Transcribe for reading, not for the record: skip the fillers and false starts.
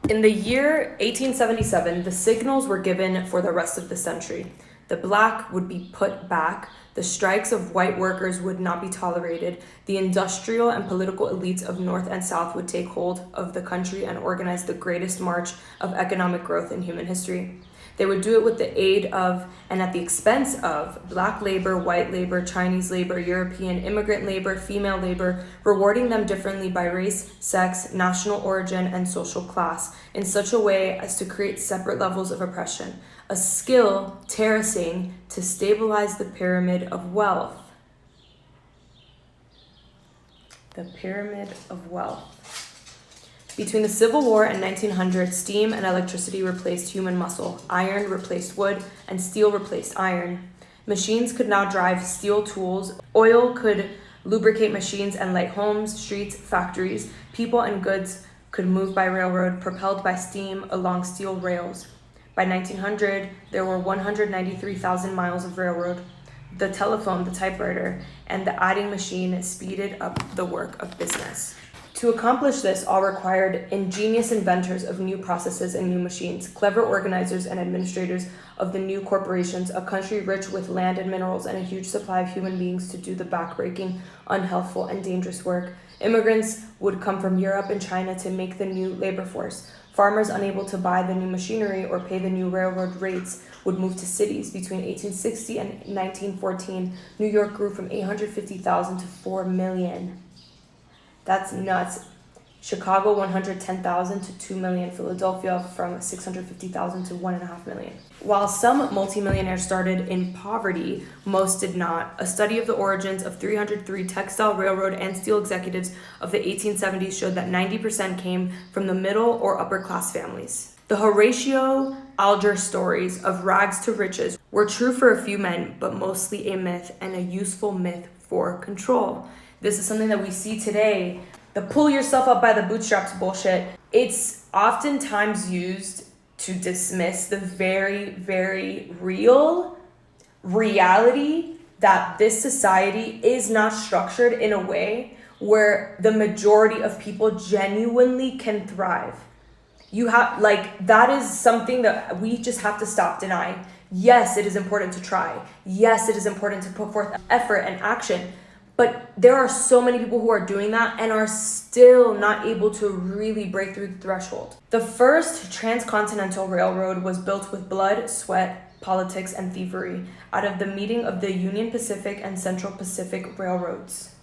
In the year 1877, the signals were given for the rest of the century. The black would be put back, the strikes of white workers would not be tolerated, the industrial and political elites of North and South would take hold of the country and organize the greatest march of economic growth in human history. They would do it with the aid of and at the expense of black labor, white labor, Chinese labor, European immigrant labor, female labor, rewarding them differently by race, sex, national origin, and social class in such a way as to create separate levels of oppression. A skill, terracing, to stabilize the pyramid of wealth. The pyramid of wealth. Between the Civil War and 1900, steam and electricity replaced human muscle, iron replaced wood, and steel replaced iron. Machines could now drive steel tools, oil could lubricate machines and light homes, streets, factories. People and goods could move by railroad, propelled by steam along steel rails. By 1900, there were 193,000 miles of railroad. The telephone, the typewriter, and the adding machine speeded up the work of business. To accomplish this, all required ingenious inventors of new processes and new machines, clever organizers and administrators of the new corporations, a country rich with land and minerals, and a huge supply of human beings to do the backbreaking, unhealthful, and dangerous work. Immigrants would come from Europe and China to make the new labor force. Farmers unable to buy the new machinery or pay the new railroad rates would move to cities. Between 1860 and 1914, New York grew from 850,000 to 4 million. That's nuts. Chicago, 110,000 to 2 million. Philadelphia, from 650,000 to 1.5 million. While some multimillionaires started in poverty, most did not. A study of the origins of 303 textile, railroad, and steel executives of the 1870s showed that 90% came from the middle or upper class families. The Horatio Alger stories of rags to riches were true for a few men, but mostly a myth, and a useful myth for control. This is something that we see today. The pull yourself up by the bootstraps bullshit. It's oftentimes used to dismiss the very, very real reality that this society is not structured in a way where the majority of people genuinely can thrive. That is something that we just have to stop denying. Yes, it is important to try. Yes, it is important to put forth effort and action. But there are so many people who are doing that and are still not able to really break through the threshold. The first transcontinental railroad was built with blood, sweat, politics, and thievery out of the meeting of the Union Pacific and Central Pacific Railroads.